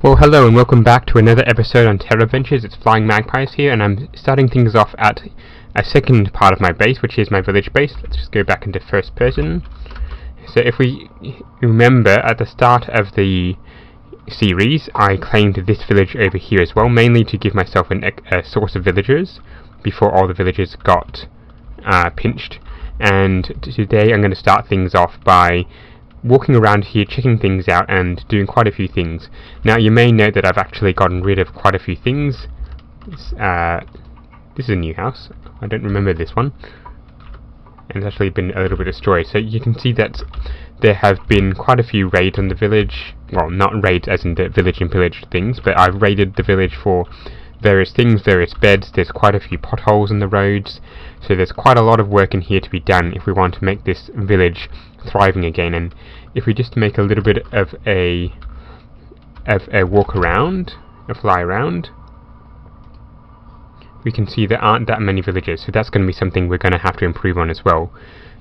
Well, hello and welcome back to another episode on TerraVentures. It's Flying Magpies here, and I'm starting things off at a second part of my base, which is my village base. Let's just go back into first person. So if we remember, at the start of the series, I claimed this village over here as well, mainly to give myself a source of villagers before all the villagers got pinched. And today I'm going to start things off by walking around here, checking things out and doing quite a few things. Now you may note that I've actually gotten rid of quite a few things. This is a new house. I don't remember this one, and it's actually been a little bit destroyed. So you can see that there have been quite a few raids on the village. Well, not raids as in the village and pillage things, but I've raided the village for various things, various beds. There's quite a few potholes in the roads, so there's quite a lot of work in here to be done if we want to make this village thriving again. And if we just make a little bit of a walk around, a fly around, we can see there aren't that many villagers, so that's going to be something we're going to have to improve on as well.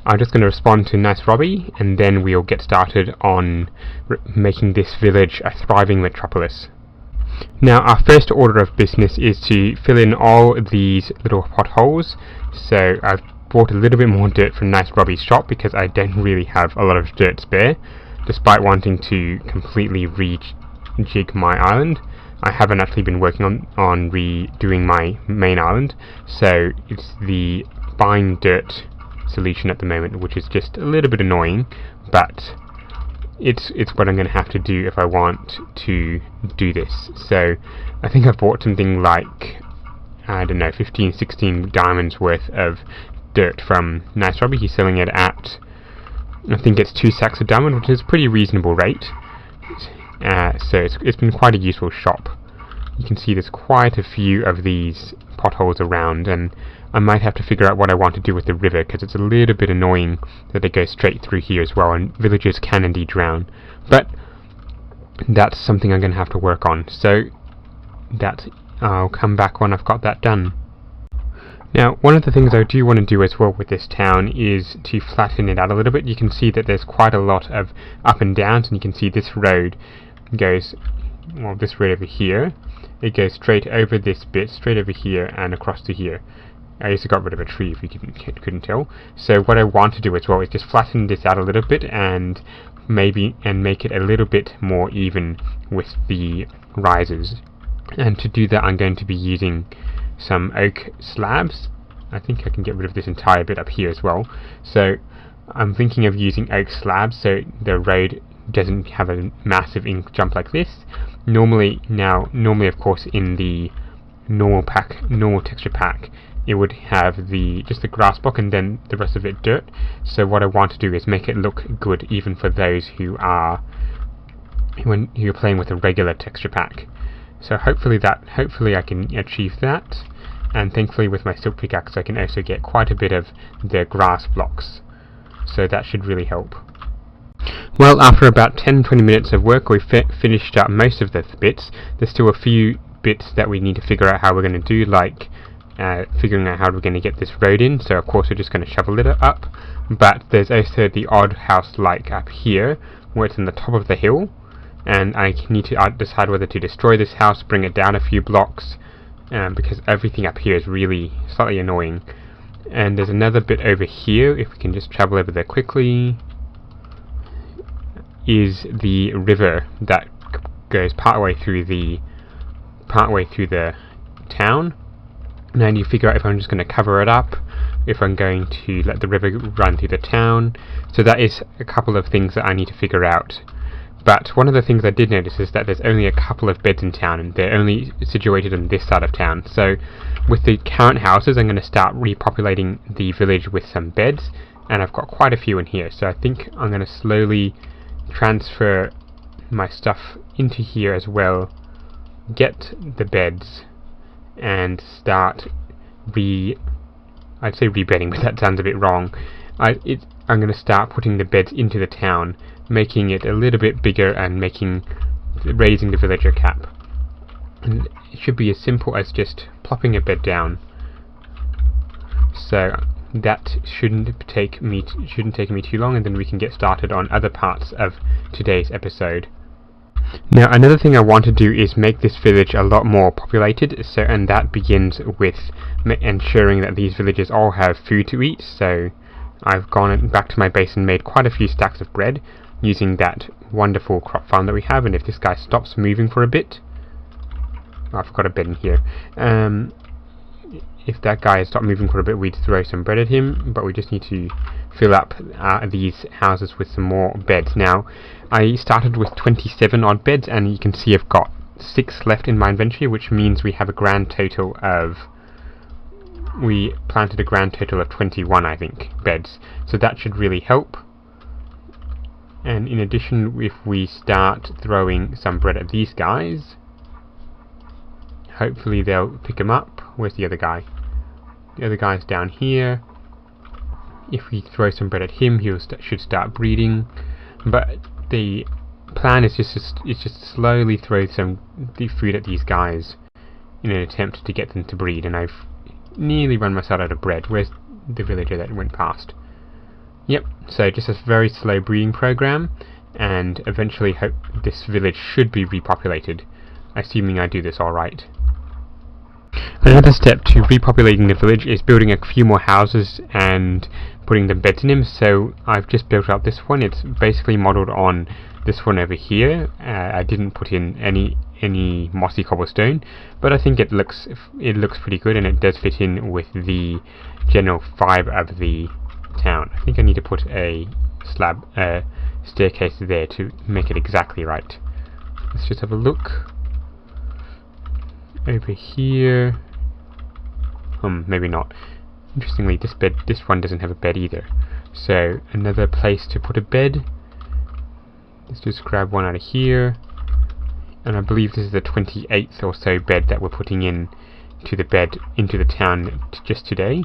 I'm just going to respond to Nice Robbie, and then we'll get started on making this village a thriving metropolis. Now, our first order of business is to fill in all these little potholes. So I've bought a little bit more dirt from Nice Robbie's shop because I don't really have a lot of dirt spare, despite wanting to completely rejig my island. I haven't actually been working on redoing my main island, so it's the buying dirt solution at the moment, which is just a little bit annoying, but it's what I'm going to have to do if I want to do this. So I think I've bought something like, I don't know, 15-16 diamonds worth of dirt from Nice Robbie. He's selling it at, I think it's 2 sacks of diamond, which is a pretty reasonable rate. So it's been quite a useful shop. You can see there's quite a few of these potholes around, and I might have to figure out what I want to do with the river, because it's a little bit annoying that they go straight through here as well, and villagers can indeed drown. But that's something I'm going to have to work on, so I'll come back when I've got that done. Now, one of the things I do want to do as well with this town is to flatten it out a little bit. You can see that there's quite a lot of up and downs, and you can see this road goes, well, this road over here, it goes straight over this bit, straight over here, and across to here. I also got rid of a tree if you couldn't tell. So what I want to do as well is just flatten this out a little bit and make it a little bit more even with the rises. And to do that, I'm going to be using some oak slabs. I think I can get rid of this entire bit up here as well. So I'm thinking of using oak slabs so the road doesn't have a massive jump like this. Normally of course in the normal texture pack, it would have just the grass block and then the rest of it dirt. So what I want to do is make it look good even for those who are playing with a regular texture pack. So hopefully I can achieve that, and thankfully with my silk pickaxe I can also get quite a bit of the grass blocks, so that should really help. Well, after about 10-20 minutes of work, we've finished up most of the bits. There's still a few bits that we need to figure out how we're going to do, like figuring out how we're going to get this road in. So of course we're just going to shovel it up, but there's also the odd house like up here where it's on the top of the hill, and I need to decide whether to destroy this house, bring it down a few blocks, because everything up here is really slightly annoying. And there's another bit over here, if we can just travel over there quickly, is the river that goes partway through the town. Now I need to figure out if I'm just going to cover it up, if I'm going to let the river run through the town. So that is a couple of things that I need to figure out. But one of the things I did notice is that there's only a couple of beds in town, and they're only situated on this side of town. So with the current houses, I'm going to start repopulating the village with some beds, and I've got quite a few in here. So I think I'm going to slowly transfer my stuff into here as well, get the beds, and start I'd say rebedding, but that sounds a bit wrong. I'm going to start putting the beds into the town, making it a little bit bigger and raising the villager cap. And it should be as simple as just plopping a bed down. So that shouldn't take me too long, and then we can get started on other parts of today's episode. Now another thing I want to do is make this village a lot more populated, and that begins with ensuring that these villages all have food to eat. So I've gone back to my base and made quite a few stacks of bread using that wonderful crop farm that we have. And if this guy stops moving for a bit, I've got a bed in here. If that guy has stopped moving for a bit, we'd throw some bread at him, but we just need to fill up these houses with some more beds. Now, I started with 27 odd beds, and you can see I've got 6 left in my inventory, which means we have a grand total of... we planted a grand total of 21, I think, beds. So that should really help. And in addition, if we start throwing some bread at these guys, hopefully they'll pick them up. Where's the other guy? The other guy's down here. If we throw some bread at him, he should start breeding. But the plan is just slowly throw some food at these guys in an attempt to get them to breed. And I've nearly run myself out of bread. Where's the villager that went past? Yep, so just a very slow breeding program, and eventually hope this village should be repopulated, assuming I do this alright. Another step to repopulating the village is building a few more houses and putting the beds in them. So I've just built up this one. It's basically modelled on this one over here. I didn't put in any mossy cobblestone, but I think it looks pretty good, and it does fit in with the general vibe of the town. I think I need to put a staircase there to make it exactly right. Let's just have a look. Over here, maybe not. Interestingly, this one doesn't have a bed either. So another place to put a bed. Let's just grab one out of here, and I believe this is the 28th or so bed that we're putting in to the bed into the town just today.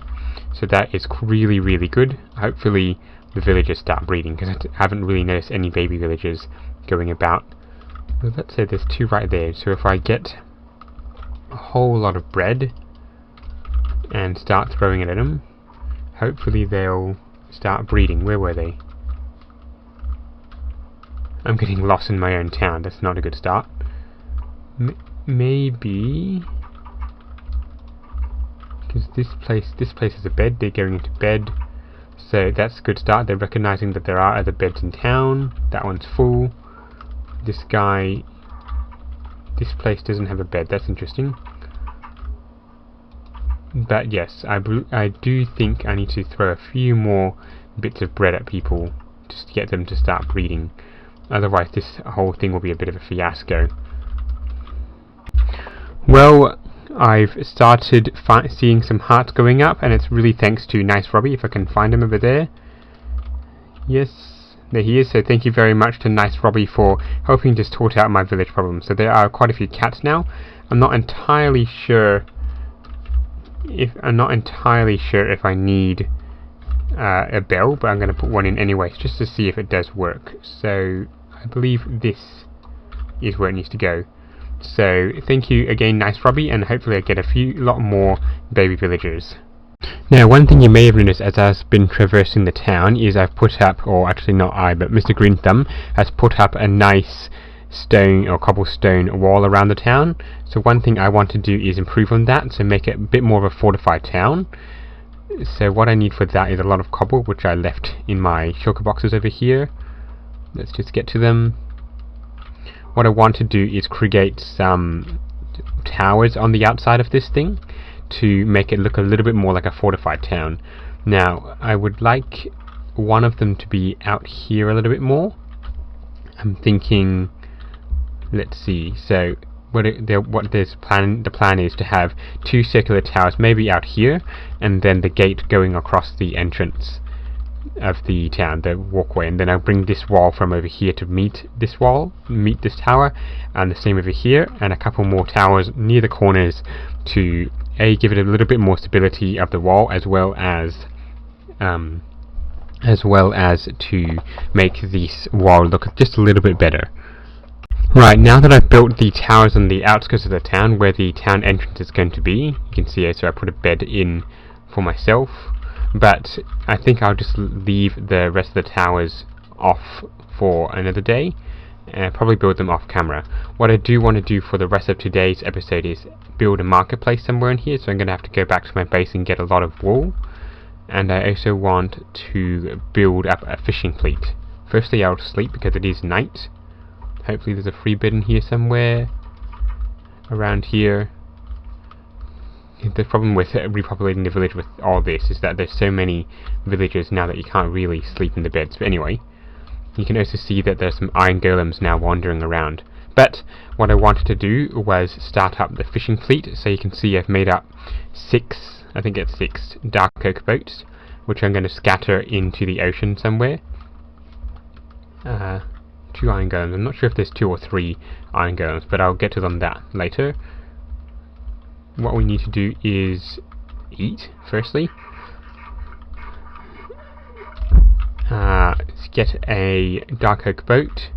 So that is really, really good. Hopefully the villagers start breeding, because I haven't really noticed any baby villagers going about. Well, let's say there's 2 right there. So if I get a whole lot of bread and start throwing it at them, hopefully they'll start breeding. Where were they? I'm getting lost in my own town. That's not a good start. Maybe because this place is a bed. They're going into bed, so that's a good start. They're recognizing that there are other beds in town. That one's full. This place doesn't have a bed. That's interesting. But yes, I do think I need to throw a few more bits of bread at people just to get them to start breeding. Otherwise this whole thing will be a bit of a fiasco. Well, I've started seeing some hearts going up, and it's really thanks to Nice Robbie, if I can find him over there. Yes, there he is. So thank you very much to Nice Robbie for helping to sort out my village problems. So there are quite a few cats now. I'm not entirely sure if I need a bell, but I'm going to put one in anyway, just to see if it does work. So I believe this is where it needs to go. So thank you again, Nice Robbie, and hopefully I get a lot more baby villagers. Now, one thing you may have noticed as I've been traversing the town is I've put up, or actually not I, but Mr. Green Thumb has put up a nice stone or cobblestone wall around the town. So one thing I want to do is improve on that, so make it a bit more of a fortified town. So what I need for that is a lot of cobble, which I left in my shulker boxes over here. Let's just get to them. What I want to do is create some towers on the outside of this thing to make it look a little bit more like a fortified town. Now, I would like one of them to be out here a little bit more. I'm thinking, let's see, so the plan is to have 2 circular towers, maybe out here, and then the gate going across the entrance of the town, the walkway, and then I'll bring this wall from over here to meet this tower, and the same over here, and a couple more towers near the corners to give it a little bit more stability of the wall, as well as to make this wall look just a little bit better. Right, now that I've built the towers on the outskirts of the town where the town entrance is going to be, you can see so I put a bed in for myself, but I think I'll just leave the rest of the towers off for another day, probably build them off camera. What I do want to do for the rest of today's episode is build a marketplace somewhere in here, so I'm going to have to go back to my base and get a lot of wool. And I also want to build up a fishing fleet. Firstly, I'll sleep because it is night. Hopefully there's a free bed in here somewhere around here. The problem with repopulating the village with all this is that there's so many villagers now that you can't really sleep in the beds. But anyway, you can also see that there's some iron golems now wandering around. But what I wanted to do was start up the fishing fleet. So you can see I've made up 6 dark oak boats, which I'm going to scatter into the ocean somewhere. 2 iron golems. I'm not sure if there's 2 or 3 iron golems, but I'll get to them that later. What we need to do is eat, firstly. Let's get a dark oak boat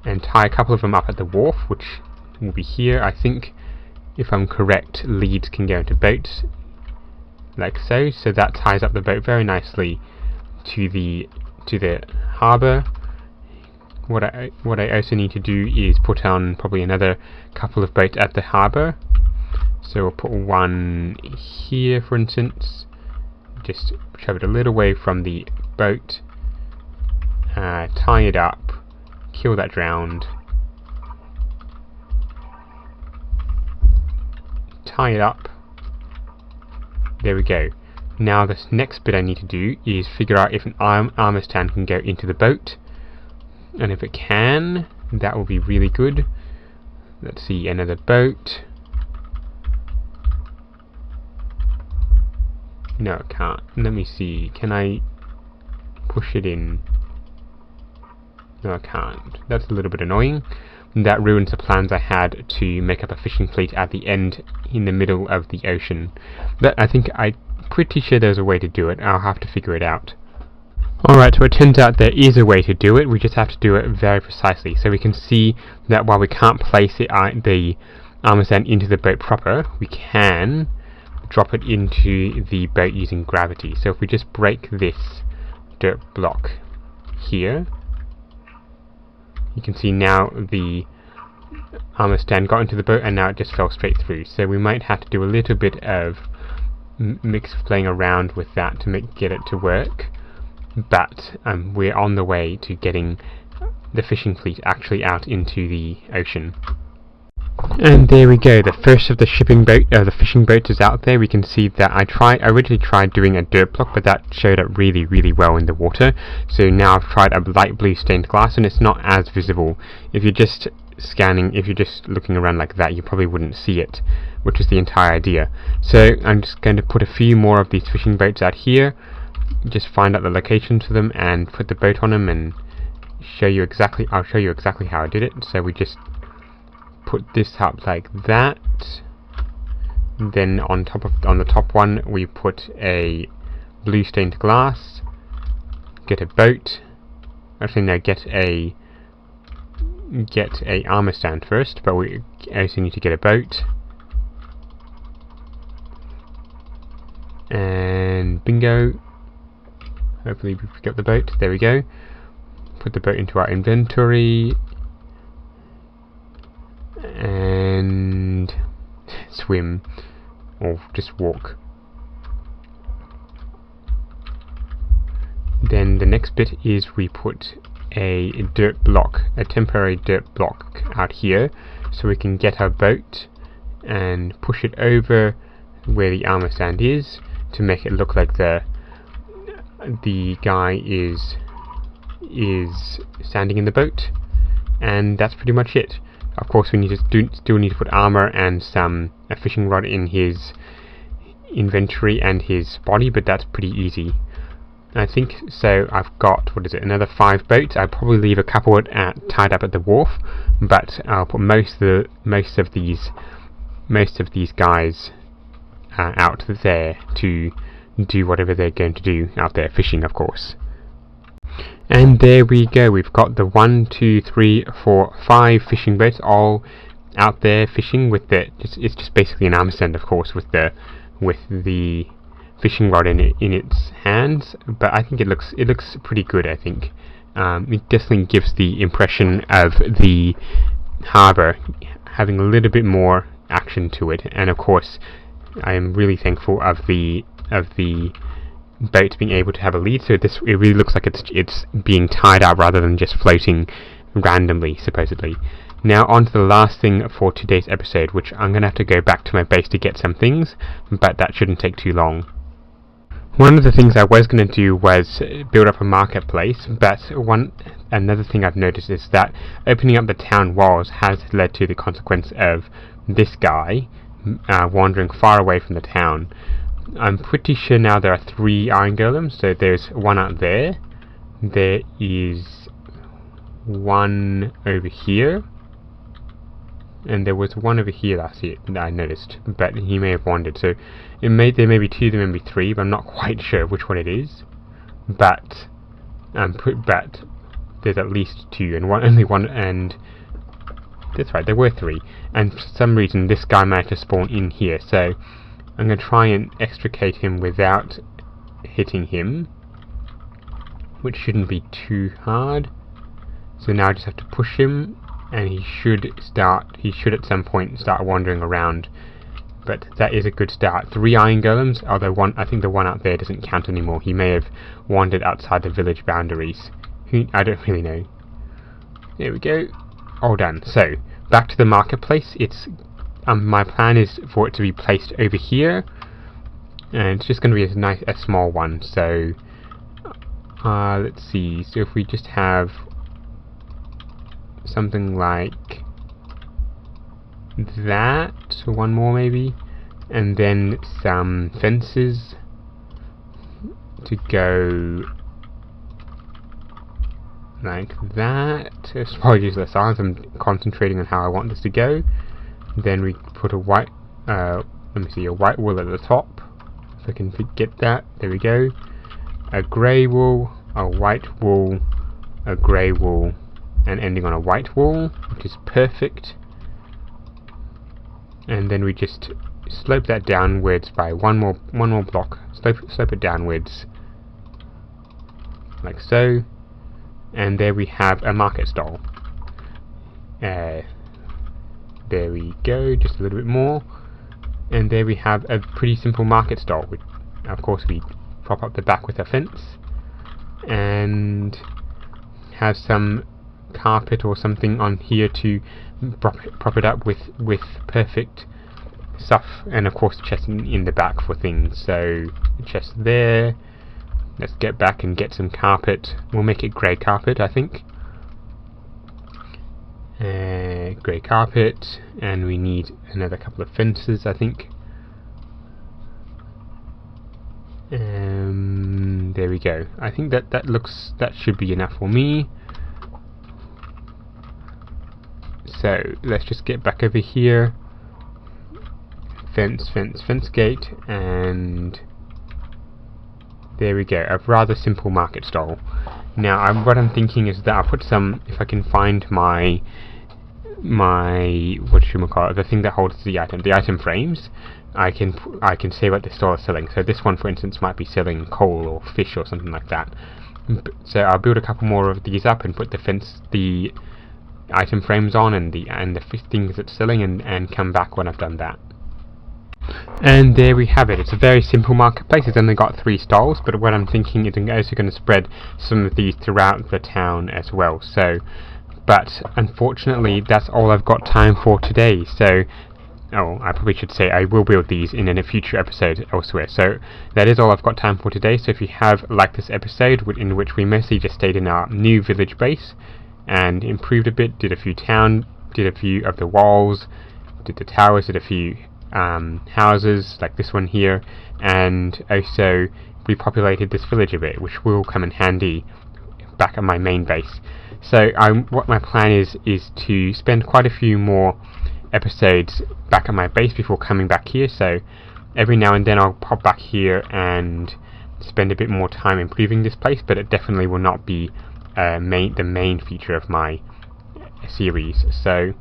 and tie a couple of them up at the wharf, which will be here. I think, if I'm correct, leads can go into boats like so. So that ties up the boat very nicely to the harbour. What I also need to do is put on probably another couple of boats at the harbour. So we'll put one here, for instance. Just shove it a little way from the boat. Tie it up. Kill that drowned. Tie it up. There we go. Now this next bit I need to do is figure out if an armor stand can go into the boat. And if it can, that will be really good. Let's see, another boat. No, it can't. Let me see. Can I push it in? No, I can't. That's a little bit annoying. That ruins the plans I had to make up a fishing fleet at the end in the middle of the ocean. But I think I'm pretty sure there's a way to do it. I'll have to figure it out. Alright, so it turns out there is a way to do it. We just have to do it very precisely. So we can see that while we can't place the armor stand into the boat proper, we can drop it into the boat using gravity. So if we just break this dirt block here, you can see now the armor stand got into the boat and now it just fell straight through. So we might have to do a little bit of playing around with that to get it to work. But we're on the way to getting the fishing fleet actually out into the ocean. And there we go, the first of the fishing boats is out there. We can see that I originally tried doing a dirt block, but that showed up really well in the water. So now I've tried a light blue stained glass, and it's not as visible. If you're just looking around like that, you probably wouldn't see it, which is the entire idea. So I'm just going to put a few more of these fishing boats out here, just find out the locations for them and put the boat on them, and I'll show you exactly how I did it. So we just put this up like that, then on the top one we put a blue stained glass, get a boat, actually no, get a armor stand first, but we also need to get a boat, and bingo, hopefully we pick up the boat. There we go. Put the boat into our inventory and swim, or just walk. Then the next bit is we put a temporary dirt block out here, so we can get our boat and push it over where the armor stand is to make it look like the guy is standing in the boat, and that's pretty much it. Of course, we still need to put armor and a fishing rod in his inventory and his body, but that's pretty easy. I think so. I've got, another 5 boats. I'll probably leave a couple tied up at the wharf, but I'll put most of these guys out there to do whatever they're going to do out there, fishing, of course. And there we go, we've got the 1, 2, 3, 4, 5 fishing boats all out there fishing with it's just basically an armor stand, of course, with the fishing rod in its hands, but I think it looks pretty good, I think. it definitely gives the impression of the harbour having a little bit more action to it. And of course, I am really thankful of the boat being able to have a lead, so it really looks like it's being tied up rather than just floating randomly, supposedly. Now on to the last thing for today's episode, which I'm going to have to go back to my base to get some things, but that shouldn't take too long. One of the things I was going to do was build up a marketplace, but another thing I've noticed is that opening up the town walls has led to the consequence of this guy wandering far away from the town. I'm pretty sure now there are 3 iron golems, so there's one out there, there is one over here, and there was one over here last year that I noticed, but he may have wandered, so there may be 2, there may be 3, but I'm not quite sure which one it is, but there's at least 2, and only one, and that's right, there were 3, and for some reason this guy managed to spawn in here, so I'm going to try and extricate him without hitting him, which shouldn't be too hard. So now I just have to push him, and he should at some point start wandering around. But that is a good start. 3 iron golems, although I think the one out there doesn't count anymore. He may have wandered outside the village boundaries. I don't really know. There we go. All done. So, back to the marketplace. My plan is for it to be placed over here, and it's just going to be a small one. So let's see, so if we just have something like that, so one more maybe, and then some fences to go like that. Apologies for the silence, I'm concentrating on how I want this to go. Then we put a white, a white wool at the top, if I can get that, there we go. A grey wool, a white wool, a grey wool, and ending on a white wool, which is perfect. And then we just slope that downwards by one more block, slope it downwards, like so. And there we have a market stall. There we go, just a little bit more, and there we have a pretty simple market stall. Of course we prop up the back with a fence, and have some carpet or something on here to prop it up with perfect stuff, and of course chest in the back for things. So chest there, let's get back and get some carpet. We'll make it grey carpet, I think. Grey carpet, and we need another couple of fences, I think. There we go. I think that should be enough for me. So let's just get back over here. Fence gate, and there we go. A rather simple market stall. Now, what I'm thinking is that I'll put some, if I can find my whatchamacallit, the thing that holds the item frames, I can say what the store is selling. So this one, for instance, might be selling coal or fish or something like that. So I'll build a couple more of these up and put the item frames on and the things it's selling, and come back when I've done that. And there we have it. It's a very simple marketplace. It's only got 3 stalls, but what I'm thinking is I'm also going to spread some of these throughout the town as well. So, but unfortunately that's all I've got time for today. So, I probably should say I will build these in a future episode elsewhere. So that is all I've got time for today. So if you have liked this episode, in which we mostly just stayed in our new village base and improved a bit, did a few of the walls, did the towers, did a few houses like this one here, and also repopulated this village a bit, which will come in handy back at my main base. So what my plan is to spend quite a few more episodes back at my base before coming back here. So every now and then I'll pop back here and spend a bit more time improving this place, but it definitely will not be the main feature of my series. So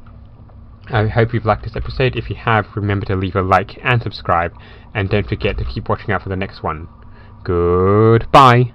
I hope you've liked this episode. If you have, remember to leave a like and subscribe, and don't forget to keep watching out for the next one. Goodbye!